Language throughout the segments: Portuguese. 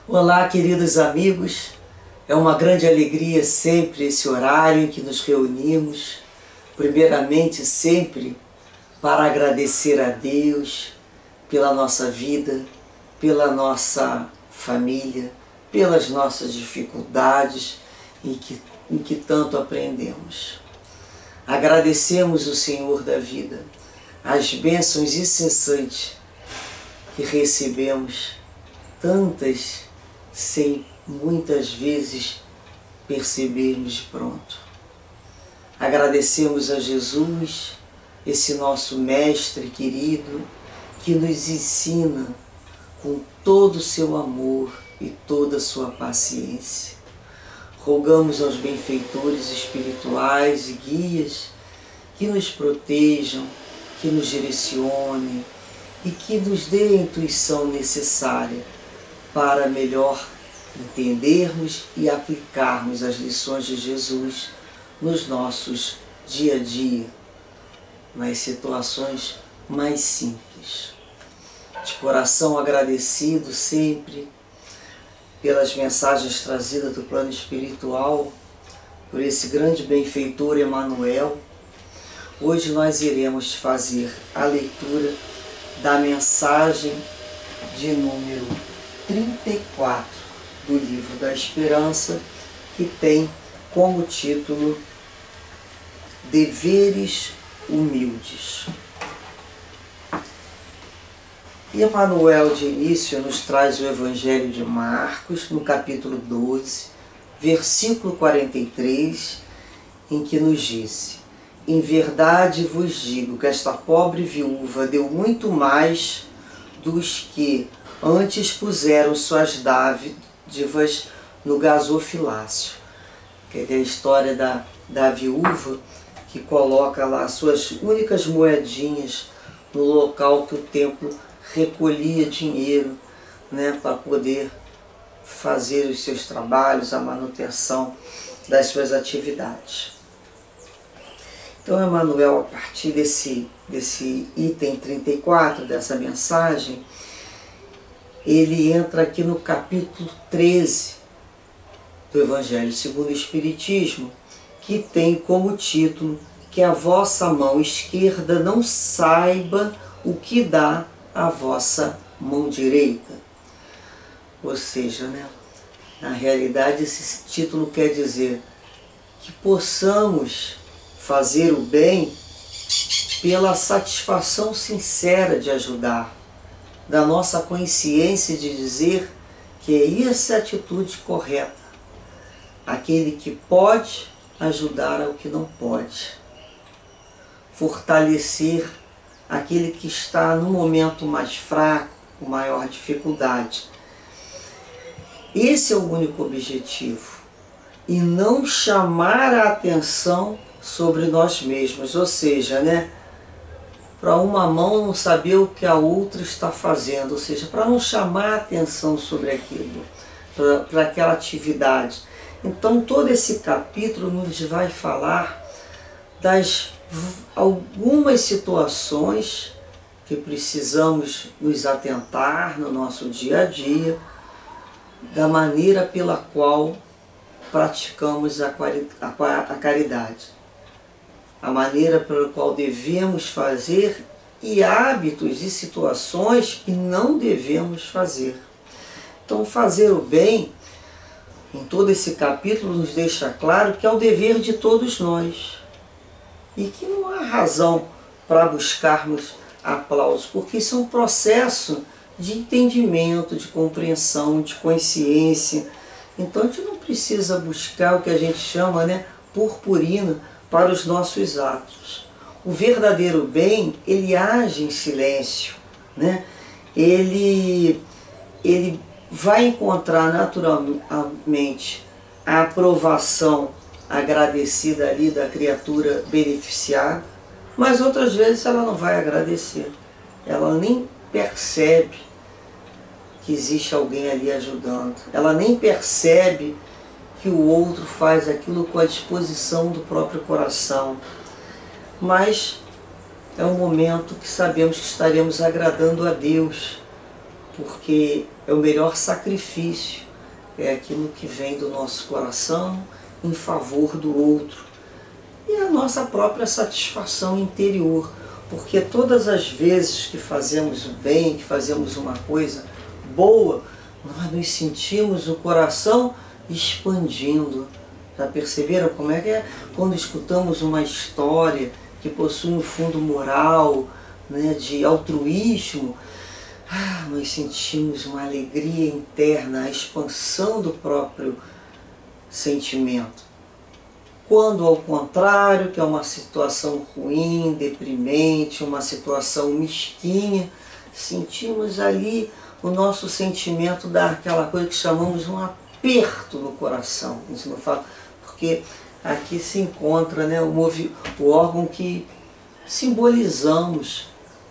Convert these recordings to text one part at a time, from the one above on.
Olá, queridos amigos, é uma grande alegria sempre esse horário em que nos reunimos, primeiramente sempre para agradecer a Deus pela nossa vida, pela nossa família, pelas nossas dificuldades em que tanto aprendemos. Agradecemos o Senhor da vida, as bênçãos incessantes que recebemos, tantas sem muitas vezes percebermos de pronto. Agradecemos a Jesus, esse nosso mestre querido, que nos ensina com todo o seu amor e toda a sua paciência. Rogamos aos benfeitores espirituais e guias que nos protejam, que nos direcionem e que nos dê a intuição necessária para melhor entendermos e aplicarmos as lições de Jesus nos nossos dia a dia, nas situações mais simples. De coração agradecido sempre pelas mensagens trazidas do plano espiritual, por esse grande benfeitor Emmanuel. Hoje nós iremos fazer a leitura da mensagem de número 34 do Livro da Esperança, que tem como título Deveres Humildes. E Emmanuel, de início, nos traz o Evangelho de Marcos, no capítulo 12, versículo 43, em que nos diz: em verdade vos digo que esta pobre viúva deu muito mais dos que antes puseram suas dádivas no gasofilácio. Que é a história da viúva que coloca lá suas únicas moedinhas no local que o templo recolhia dinheiro, para poder fazer os seus trabalhos, a manutenção das suas atividades. Então, Emmanuel, a partir desse item 34 dessa mensagem, ele entra aqui no capítulo 13 do Evangelho segundo o Espiritismo, que tem como título que a vossa mão esquerda não saiba o que dá a vossa mão direita. Ou seja, na realidade esse título quer dizer que possamos fazer o bem pela satisfação sincera de ajudar, da nossa consciência de dizer que essa é a atitude correta, aquele que pode ajudar ao que não pode, fortalecer aquele que está no momento mais fraco, com maior dificuldade. Esse é o único objetivo, e não chamar a atenção sobre nós mesmos, ou seja, para uma mão não saber o que a outra está fazendo, ou seja, para não chamar a atenção sobre aquilo, para aquela atividade. Então todo esse capítulo nos vai falar das algumas situações que precisamos nos atentar no nosso dia a dia, da maneira pela qual praticamos a caridade, a maneira pela qual devemos fazer e hábitos e situações que não devemos fazer. Então, fazer o bem, em todo esse capítulo, nos deixa claro que é o dever de todos nós e que não há razão para buscarmos aplauso, porque isso é um processo de entendimento, de compreensão, de consciência. Então, a gente não precisa buscar o que a gente chama, purpurina para os nossos atos. O verdadeiro bem, ele age em silêncio, Ele vai encontrar naturalmente a aprovação agradecida ali da criatura beneficiada, mas outras vezes ela não vai agradecer, ela nem percebe que existe alguém ali ajudando, ela nem percebe que o outro faz aquilo com a disposição do próprio coração. Mas é um momento que sabemos que estaremos agradando a Deus, porque é o melhor sacrifício, é aquilo que vem do nosso coração em favor do outro. E a nossa própria satisfação interior, porque todas as vezes que fazemos o bem, que fazemos uma coisa boa, nós nos sentimos o coração expandindo. Já perceberam como é que é quando escutamos uma história que possui um fundo moral, né, de altruísmo? Nós sentimos uma alegria interna, a expansão do próprio sentimento. Quando, ao contrário, que é uma situação ruim, deprimente, uma situação mesquinha, sentimos ali o nosso sentimento daquela coisa que chamamos um aperto no coração. A gente não fala, porque aqui se encontra, né, o órgão que simbolizamos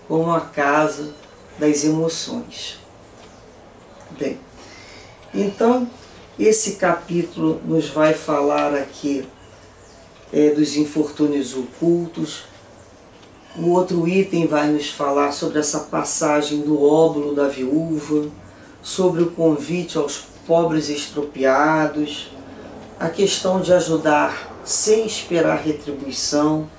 como a casa das emoções. Bem, então esse capítulo nos vai falar aqui dos infortúnios ocultos. O outro item vai nos falar sobre essa passagem do óbolo da viúva, sobre o convite aos pobres extropiados, a questão de ajudar sem esperar retribuição,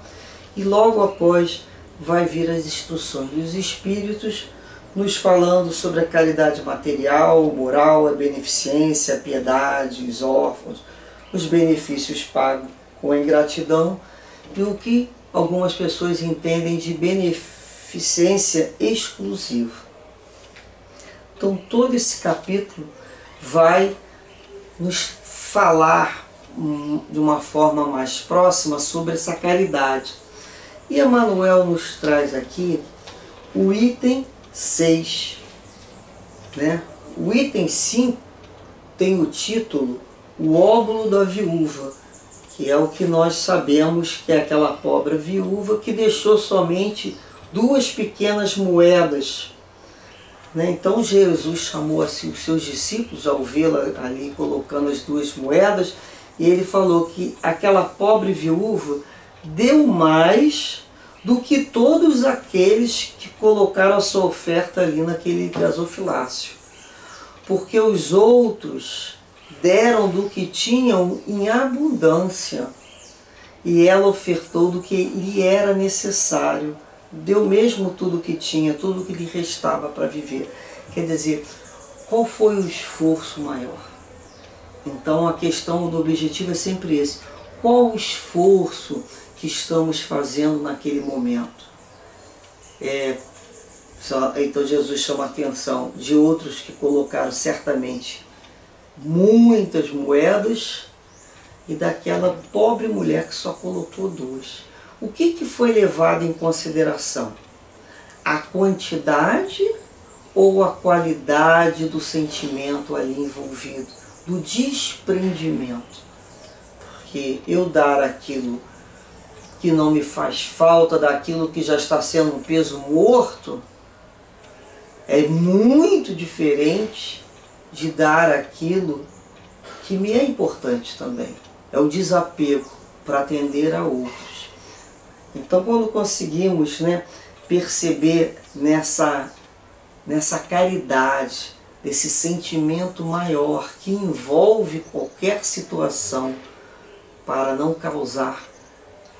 e logo após vai vir as instruções dos Espíritos, nos falando sobre a caridade material, moral, a beneficência, a piedade, os órfãos, os benefícios pagos com a ingratidão e o que algumas pessoas entendem de beneficência exclusiva. Então todo esse capítulo vai nos falar de uma forma mais próxima sobre essa caridade. E Emmanuel nos traz aqui o item 6. Né? O item 5 tem o título O Óbolo da Viúva, que é o que nós sabemos que é aquela pobre viúva que deixou somente 2 pequenas moedas. Né? Então Jesus chamou assim os seus discípulos ao vê-la ali colocando as 2 moedas, e ele falou que aquela pobre viúva deu mais do que todos aqueles que colocaram a sua oferta ali naquele gasofilácio. Porque os outros deram do que tinham em abundância, e ela ofertou do que lhe era necessário, deu mesmo tudo o que tinha, tudo o que lhe restava para viver. Quer dizer, qual foi o esforço maior? Então a questão do objetivo é sempre esse. Qual o esforço que estamos fazendo naquele momento? Então Jesus chama a atenção de outros que colocaram certamente muitas moedas, e daquela pobre mulher que só colocou 2. O que foi levado em consideração? A quantidade ou a qualidade do sentimento ali envolvido, do desprendimento? Porque eu dar aquilo que não me faz falta, daquilo que já está sendo um peso morto, é muito diferente de dar aquilo que me é importante também. É o desapego para atender a outros. Então, quando conseguimos, né, perceber nessa caridade, desse sentimento maior que envolve qualquer situação para não causar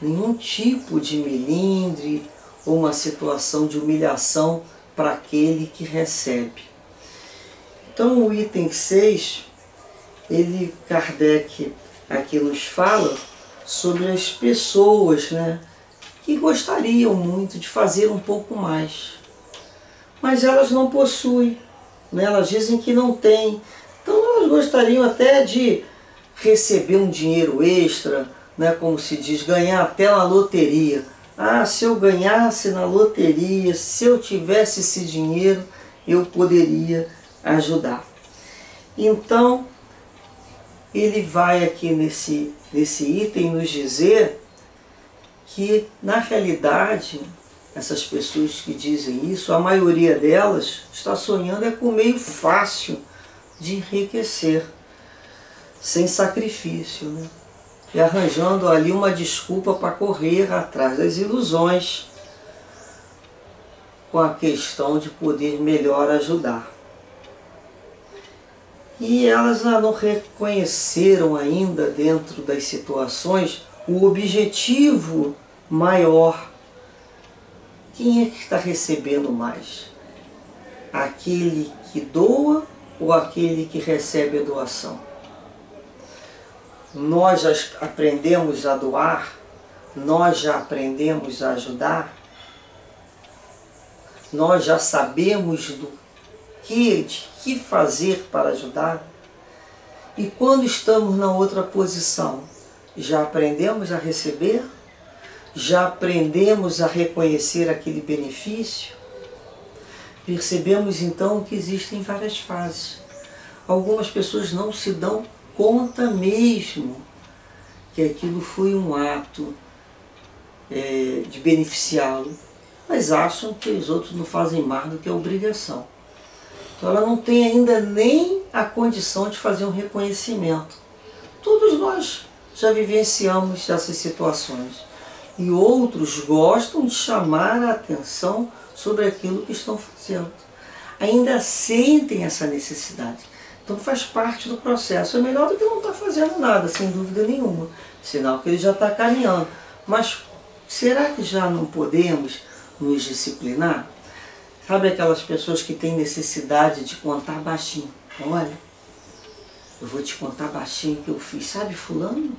nenhum tipo de melindre ou uma situação de humilhação para aquele que recebe. Então o item 6, Kardec aqui nos fala sobre as pessoas, né, que gostariam muito de fazer um pouco mais, mas elas não possuem, né, elas dizem que não têm. Então elas gostariam até de receber um dinheiro extra, né, como se diz, ganhar até na loteria. Se eu ganhasse na loteria, se eu tivesse esse dinheiro, eu poderia ajudar. Então, ele vai aqui nesse item nos dizer que, na realidade, essas pessoas que dizem isso, a maioria delas está sonhando com o meio fácil de enriquecer, sem sacrifício, né? E arranjando ali uma desculpa para correr atrás das ilusões, com a questão de poder melhor ajudar. e elas não reconheceram ainda dentro das situações o objetivo maior. Quem é que está recebendo mais? Aquele que doa ou aquele que recebe a doação? Nós já aprendemos a doar? Nós já aprendemos a ajudar? Nós já sabemos de que fazer para ajudar? E quando estamos na outra posição, já aprendemos a receber? Já aprendemos a reconhecer aquele benefício? Percebemos então que existem várias fases. Algumas pessoas não se dão conta mesmo que aquilo foi um ato de beneficiá-lo, mas acham que os outros não fazem mais do que a obrigação. Então ela não tem ainda nem a condição de fazer um reconhecimento. Todos nós já vivenciamos essas situações. E outros gostam de chamar a atenção sobre aquilo que estão fazendo. Ainda sentem essa necessidade. Então faz parte do processo. É melhor do que não estar fazendo nada, sem dúvida nenhuma. Sinal que ele já está caminhando. Mas será que já não podemos nos disciplinar? Sabe aquelas pessoas que têm necessidade de contar baixinho? Olha, eu vou te contar baixinho o que eu fiz. Sabe fulano?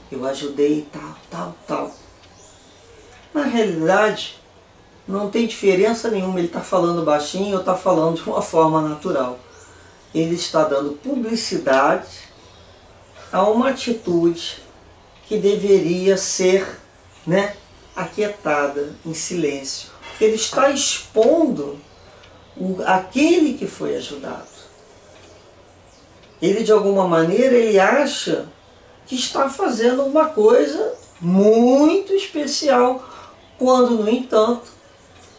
Eu ajudei tal. Na realidade, não tem diferença nenhuma ele está falando baixinho ou está falando de uma forma natural. Ele está dando publicidade a uma atitude que deveria ser, aquietada, em silêncio. Ele está expondo aquele que foi ajudado. Ele, de alguma maneira, ele acha que está fazendo uma coisa muito especial, quando, no entanto,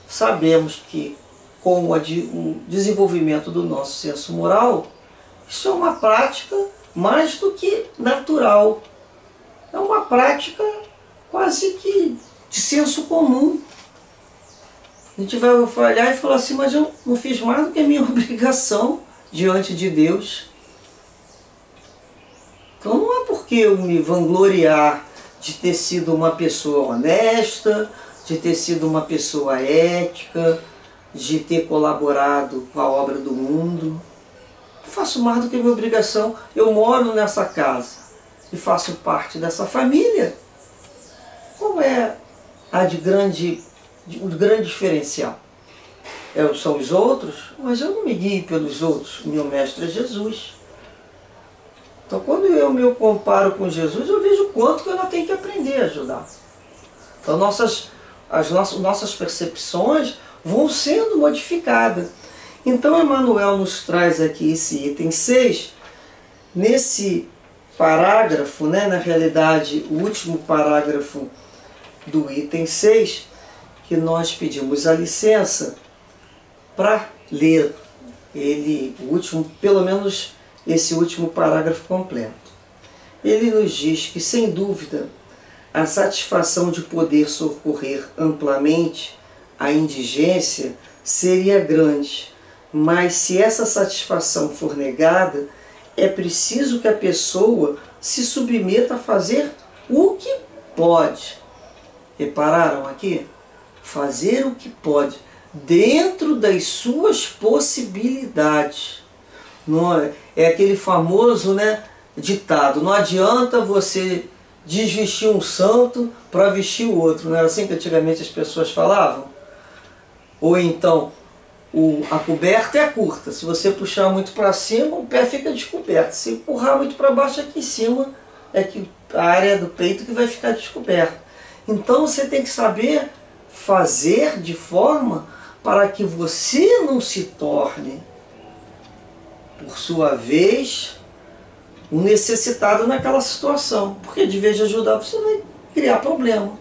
sabemos que com o desenvolvimento do nosso senso moral, isso é uma prática mais do que natural. É uma prática quase que de senso comum. A gente vai olhar e falar assim, mas eu não fiz mais do que a minha obrigação diante de Deus. Então não é porque eu me vangloriar de ter sido uma pessoa honesta, de ter sido uma pessoa ética, de ter colaborado com a obra do mundo. Eu faço mais do que a minha obrigação. Eu moro nessa casa e faço parte dessa família. Qual é o grande diferencial? São os outros, mas eu não me guio pelos outros. Meu mestre é Jesus. Então quando eu me comparo com Jesus, eu vejo o quanto que eu ainda tenho que aprender a ajudar. Então as nossas percepções vão sendo modificadas. Então Emmanuel nos traz aqui esse item 6, nesse parágrafo, na realidade o último parágrafo do item 6, que nós pedimos a licença para ler pelo menos esse último parágrafo completo. Ele nos diz que, sem dúvida, a satisfação de poder socorrer amplamente a indigência seria grande, mas se essa satisfação for negada, é preciso que a pessoa se submeta a fazer o que pode. Repararam aqui? Fazer o que pode, dentro das suas possibilidades. É aquele famoso ditado, não adianta você desvestir um santo para vestir o outro. Não era assim que antigamente as pessoas falavam? Ou então, a coberta é curta, se você puxar muito para cima, o pé fica descoberto. Se empurrar muito para baixo, aqui em cima é que a área do peito que vai ficar descoberta. Então você tem que saber fazer de forma para que você não se torne, por sua vez, um necessitado naquela situação. Porque de vez de ajudar, você vai criar problema.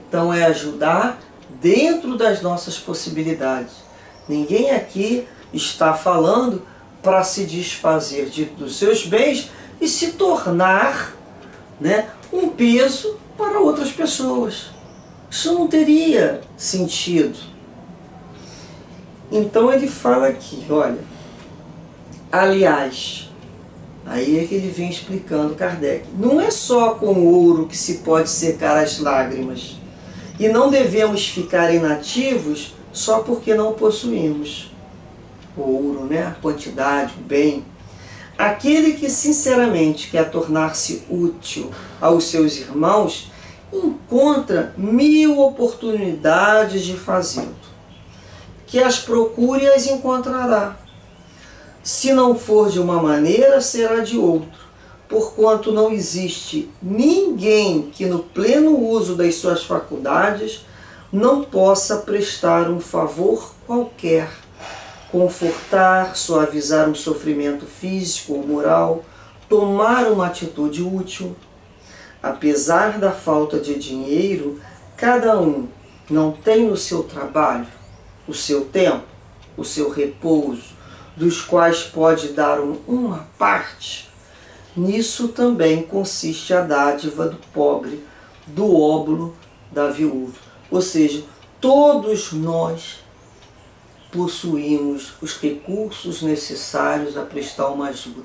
Então é ajudar dentro das nossas possibilidades. Ninguém aqui está falando para se desfazer dos seus bens e se tornar um peso para outras pessoas. Isso não teria sentido. Então ele fala aqui, olha, Aliás, aí é que ele vem explicando, Kardec, não é só com ouro que se pode secar as lágrimas, e não devemos ficar inativos só porque não possuímos o ouro, né? A quantidade, o bem. Aquele que sinceramente quer tornar-se útil aos seus irmãos, encontra 1000 oportunidades de fazê-lo. Que as procure e as encontrará. Se não for de uma maneira, será de outra, porquanto não existe ninguém que no pleno uso das suas faculdades não possa prestar um favor qualquer, confortar, suavizar um sofrimento físico ou moral, tomar uma atitude útil. Apesar da falta de dinheiro, cada um não tem no seu trabalho o seu tempo, o seu repouso, dos quais pode dar uma parte. Nisso também consiste a dádiva do pobre, do óbolo, da viúva. Ou seja, todos nós possuímos os recursos necessários a prestar uma ajuda.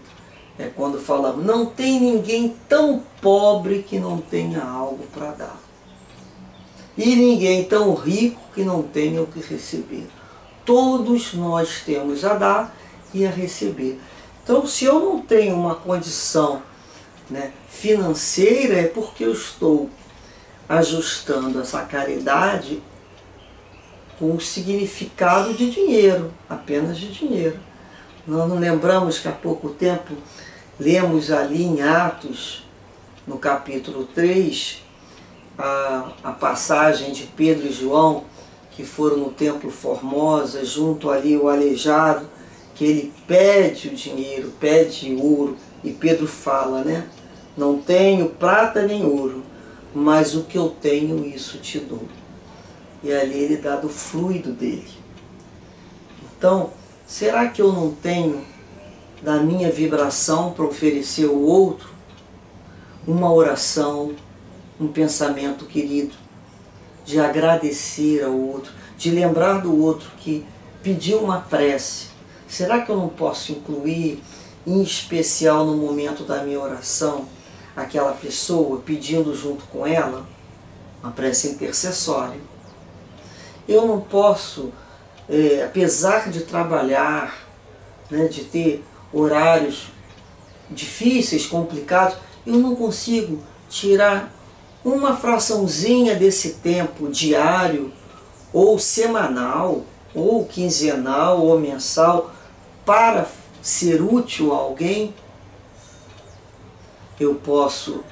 É quando falamos, não tem ninguém tão pobre que não tenha algo para dar. E ninguém tão rico que não tenha o que receber. Todos nós temos a dar e a receber. Então, se eu não tenho uma condição, né, financeira, é porque eu estou ajustando essa caridade com o significado de dinheiro, apenas de dinheiro. Nós não lembramos que há pouco tempo lemos ali em Atos, no capítulo 3, a passagem de Pedro e João, que foram no Templo Formosa, junto ali o aleijado, que ele pede o dinheiro, pede ouro, e Pedro fala, né? Não tenho prata nem ouro, mas o que eu tenho, isso te dou. E ali ele dá do fluido dele. Então, será que eu não tenho da minha vibração para oferecer ao outro uma oração, um pensamento querido, de agradecer ao outro, de lembrar do outro que pediu uma prece? Será que eu não posso incluir, em especial no momento da minha oração, aquela pessoa pedindo junto com ela uma prece intercessória? Eu não posso, apesar de trabalhar, né, de ter horários difíceis, complicados, eu não consigo tirar uma fraçãozinha desse tempo diário, ou semanal, ou quinzenal, ou mensal, para ser útil a alguém. Eu posso,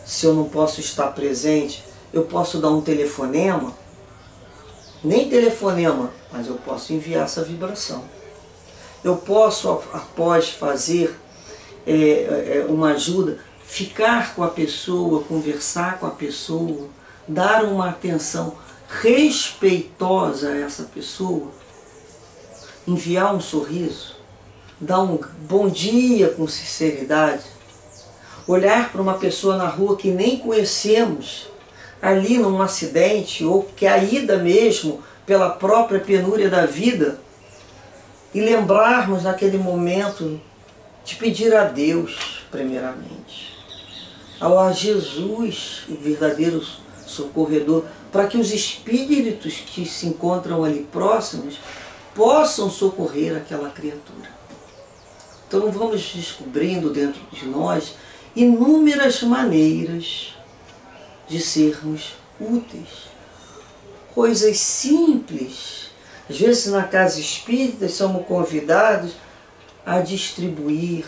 se eu não posso estar presente, eu posso dar um telefonema, nem telefonema, mas eu posso enviar essa vibração. Eu posso, após fazer uma ajuda, ficar com a pessoa, conversar com a pessoa, dar uma atenção respeitosa a essa pessoa, enviar um sorriso, dar um bom dia com sinceridade, olhar para uma pessoa na rua que nem conhecemos, ali num acidente ou caída mesmo pela própria penúria da vida, e lembrarmos naquele momento de pedir a Deus, primeiramente, a Jesus, o verdadeiro socorredor, para que os espíritos que se encontram ali próximos possam socorrer aquela criatura. Então vamos descobrindo dentro de nós inúmeras maneiras de sermos úteis. Coisas simples. Às vezes na casa espírita somos convidados a distribuir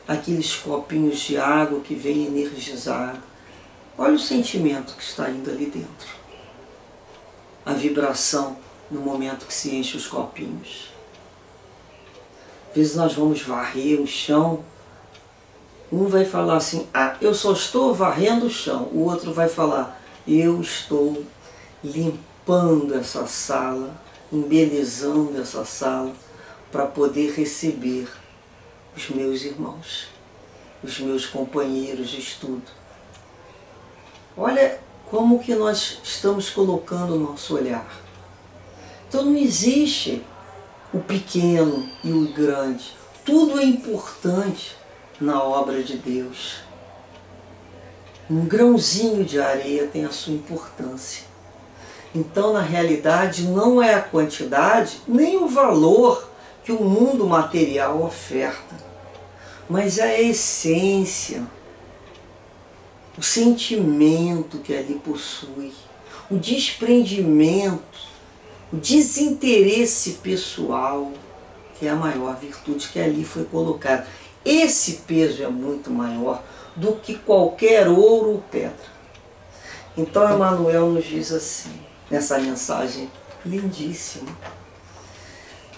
aqueles copinhos de água que vem energizar. Olha o sentimento que está indo ali dentro. A vibração no momento que se enche os copinhos. Às vezes nós vamos varrer o chão, um vai falar assim, ah, eu só estou varrendo o chão. O outro vai falar, eu estou limpando essa sala, embelezando essa sala, para poder receber os meus irmãos, os meus companheiros de estudo. Olha como que nós estamos colocando o nosso olhar. Então não existe o pequeno e o grande. Tudo é importante na obra de Deus. Um grãozinho de areia tem a sua importância. Então, na realidade, não é a quantidade nem o valor que o mundo material oferta, mas é a essência, o sentimento que ali possui, o desprendimento, o desinteresse pessoal, que é a maior virtude que ali foi colocada. Esse peso é muito maior do que qualquer ouro ou pedra. Então Emmanuel nos diz assim, nessa mensagem lindíssima: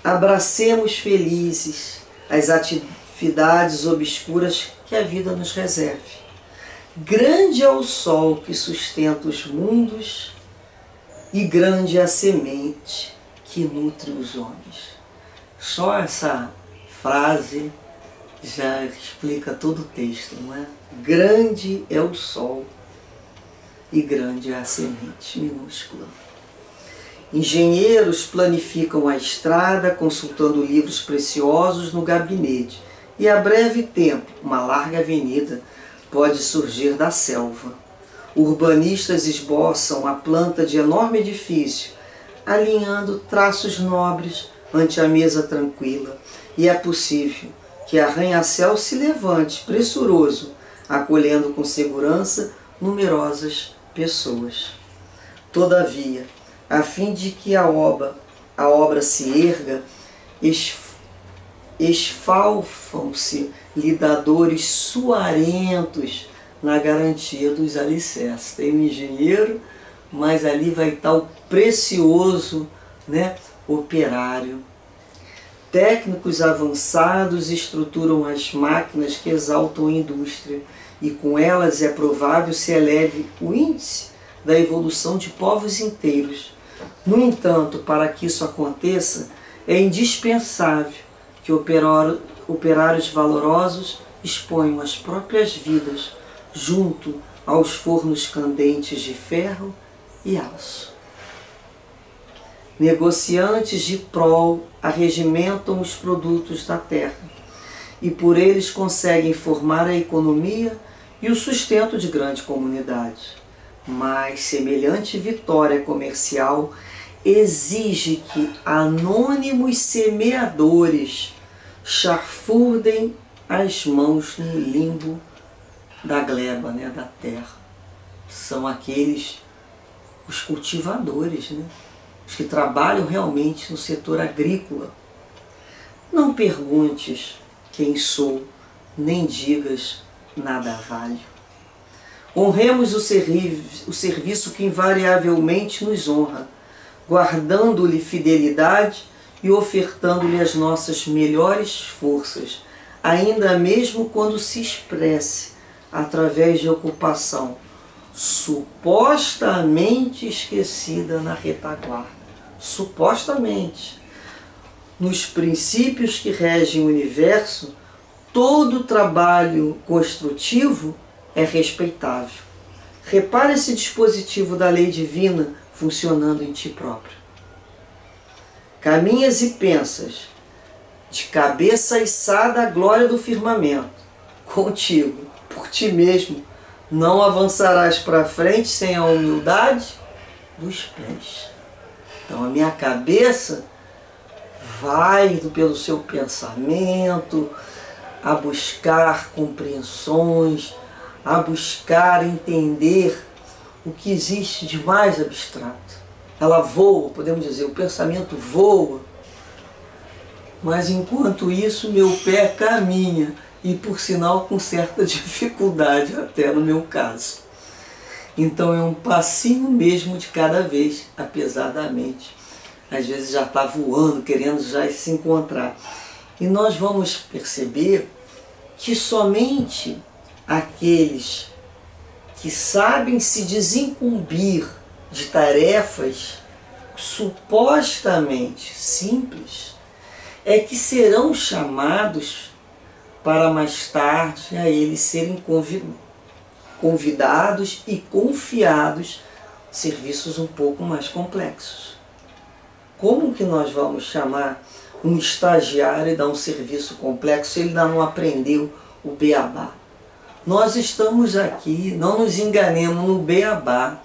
abracemos felizes as atividades obscuras que a vida nos reserve. Grande é o sol que sustenta os mundos e grande é a semente que nutre os homens. Só essa frase já explica todo o texto, não é? Grande é o sol e grande é a semente minúscula. Engenheiros planificam a estrada, consultando livros preciosos no gabinete, e a breve tempo, uma larga avenida pode surgir da selva. Urbanistas esboçam a planta de enorme edifício, alinhando traços nobres ante a mesa tranquila, e é possível que arranha-céu se levante, pressuroso, acolhendo com segurança numerosas pessoas. Todavia, a fim de que a obra se erga, esfalfam-se lidadores suarentos na garantia dos alicerces. Tem um engenheiro, mas ali vai estar o precioso, né, operário. Técnicos avançados estruturam as máquinas que exaltam a indústria, e com elas é provável se eleve o índice da evolução de povos inteiros. No entanto, para que isso aconteça, é indispensável que operários valorosos exponham as próprias vidas junto aos fornos candentes de ferro e aço. Negociantes de prol arregimentam os produtos da terra e por eles conseguem formar a economia e o sustento de grande comunidade. Mas semelhante vitória comercial exige que anônimos semeadores chafurdem as mãos no limbo da gleba, né, da terra. São aqueles, os cultivadores, né, os que trabalham realmente no setor agrícola. Não perguntes quem sou, nem digas nada vale. Honremos o serviço que invariavelmente nos honra, guardando-lhe fidelidade e ofertando-lhe as nossas melhores forças, ainda mesmo quando se expresse através de ocupação supostamente esquecida na retaguarda. Supostamente. Nos princípios que regem o universo, todo trabalho construtivo é respeitável. Repare esse dispositivo da lei divina funcionando em ti próprio. Caminhas e pensas, de cabeça içada à glória do firmamento, contigo, por ti mesmo, não avançarás para frente sem a humildade dos pés. Então a minha cabeça vai pelo seu pensamento a buscar compreensões, a buscar entender o que existe de mais abstrato. Ela voa, podemos dizer, o pensamento voa, mas enquanto isso meu pé caminha, e por sinal com certa dificuldade até no meu caso. Então é um passinho mesmo de cada vez, apesar da mente às vezes já está voando, querendo já se encontrar. E nós vamos perceber que somente aqueles que sabem se desincumbir de tarefas supostamente simples é que serão chamados para mais tarde a eles serem convidados e confiados serviços um pouco mais complexos. Como que nós vamos chamar um estagiário dá um serviço complexo, ele ainda não aprendeu o beabá. Nós estamos aqui, não nos enganemos no beabá,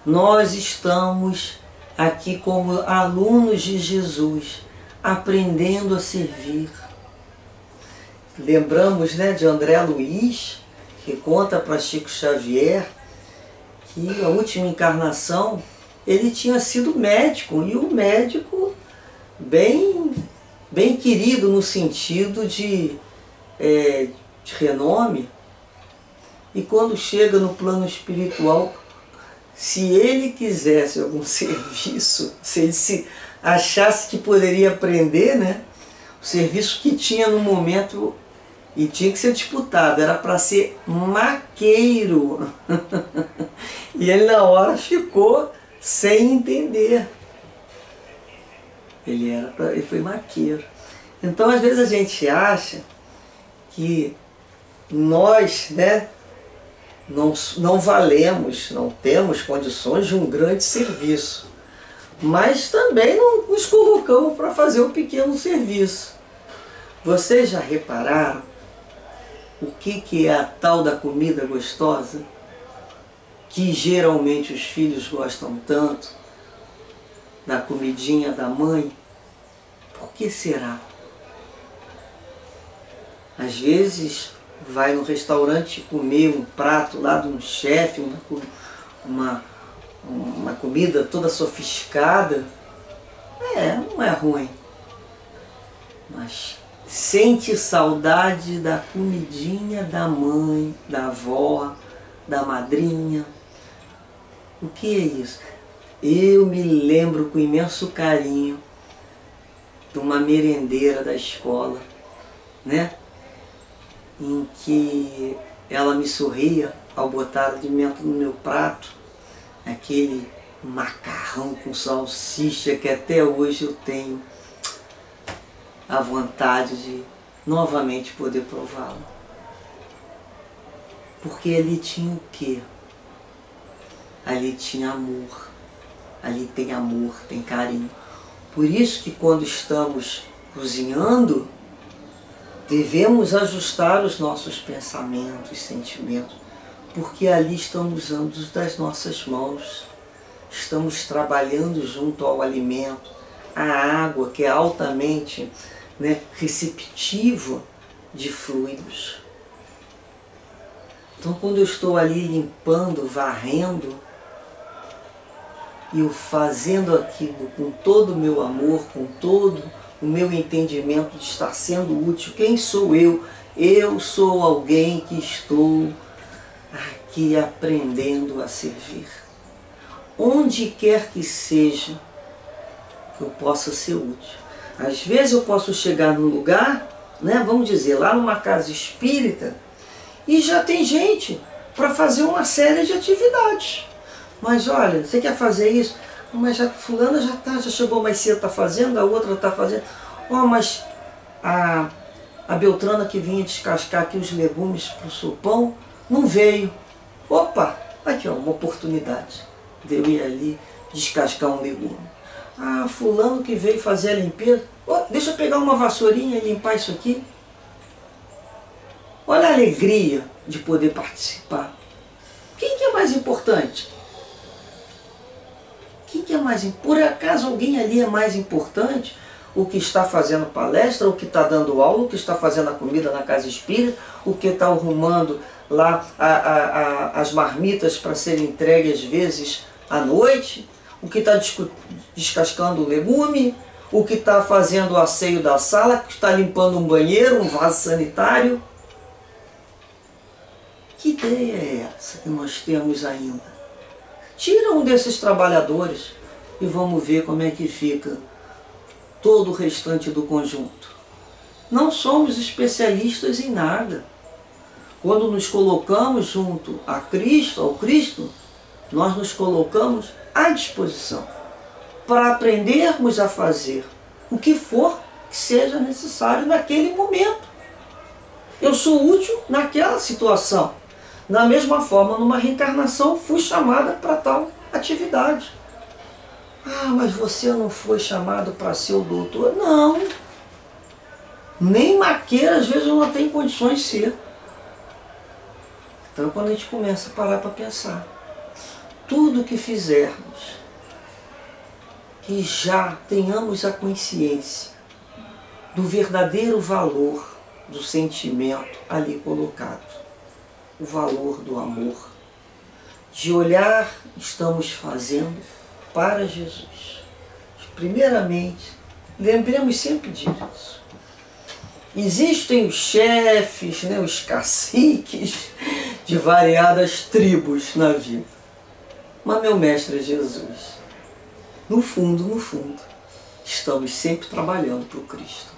nós estamos aqui como alunos de Jesus, aprendendo a servir. Lembramos, né, de André Luiz, que conta para Chico Xavier que a última encarnação ele tinha sido médico, e o médico bem querido no sentido de renome, e quando chega no plano espiritual, se ele quisesse algum serviço, se ele se achasse que poderia aprender, né, o serviço que tinha no momento, e tinha que ser disputado, era para ser maqueiro. E ele na hora ficou sem entender. Ele foi maqueiro. Então às vezes a gente acha que nós, né, não valemos, não temos condições de um grande serviço, mas também não nos colocamos para fazer um pequeno serviço. Vocês já repararam o que é a tal da comida gostosa, que geralmente os filhos gostam tanto, da comidinha da mãe? Por que será? Às vezes vai no restaurante comer um prato lá de um chefe, uma comida toda sofisticada, não é ruim, mas sente saudade da comidinha da mãe, da avó, da madrinha. O que é isso? Eu me lembro com imenso carinho de uma merendeira da escola, né, em que ela me sorria ao botar alimento no meu prato, aquele macarrão com salsicha que até hoje eu tenho a vontade de novamente poder prová-lo. Porque ali tinha o quê? Ali tinha amor. Ali tem amor, tem carinho. Por isso que quando estamos cozinhando, devemos ajustar os nossos pensamentos, sentimentos, porque ali estamos usando das nossas mãos. Estamos trabalhando junto ao alimento, a água, que é altamente, né, receptivo de fluidos. Então quando eu estou ali limpando, varrendo, e eu fazendo aquilo com todo o meu amor, com todo o meu entendimento de estar sendo útil, quem sou eu? Eu sou alguém que estou aqui aprendendo a servir. Onde quer que seja que eu possa ser útil. Às vezes eu posso chegar num lugar, né, vamos dizer, lá numa casa espírita, e já tem gente para fazer uma série de atividades. Mas olha, você quer fazer isso? Mas já fulana já chegou mais cedo, está fazendo, a outra está fazendo. Mas a Beltrana que vinha descascar aqui os legumes para o seu pão, não veio. Opa, aqui ó, uma oportunidade de eu ir ali descascar um legume. Fulano que veio fazer a limpeza, deixa eu pegar uma vassourinha e limpar isso aqui. Olha a alegria de poder participar. Quem que é mais importante? Quem que é mais importante? Por acaso alguém ali é mais importante? O que está fazendo palestra, o que está dando aula, o que está fazendo a comida na casa espírita, o que está arrumando lá as marmitas para serem entregues às vezes à noite, o que está descascando o legume, o que está fazendo o asseio da sala, o que está limpando um banheiro, um vaso sanitário. Que ideia é essa que nós temos ainda? Tira um desses trabalhadores e vamos ver como é que fica todo o restante do conjunto. Não somos especialistas em nada. Quando nos colocamos junto a Cristo, ao Cristo, nós nos colocamos à disposição para aprendermos a fazer o que for que seja necessário naquele momento. Eu sou útil naquela situação. Da mesma forma, numa reencarnação, fui chamada para tal atividade. Mas você não foi chamado para ser o doutor? Não, Nem maqueira às vezes não tem condições de ser. Então quando a gente começa a parar para pensar, tudo que fizermos, que já tenhamos a consciência do verdadeiro valor do sentimento ali colocado, o valor do amor, de olhar, estamos fazendo para Jesus. Primeiramente, lembremos sempre disso. Existem os chefes, né, os caciques de variadas tribos na vida. Mas meu mestre é Jesus. No fundo, estamos sempre trabalhando para o Cristo.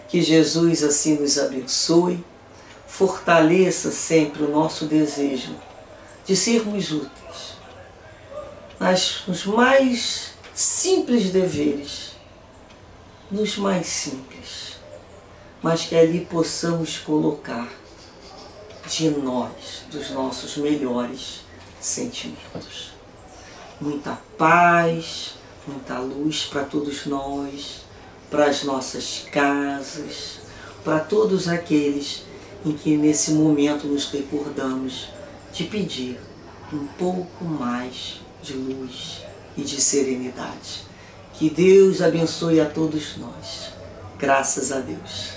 Que Jesus assim nos abençoe, fortaleça sempre o nosso desejo de sermos úteis nos mais simples deveres, nos mais simples, mas que ali possamos colocar de nós, dos nossos melhores sentimentos. Muita paz, muita luz para todos nós, para as nossas casas, para todos aqueles em que nesse momento nos recordamos de pedir um pouco mais de luz e de serenidade. Que Deus abençoe a todos nós. Graças a Deus.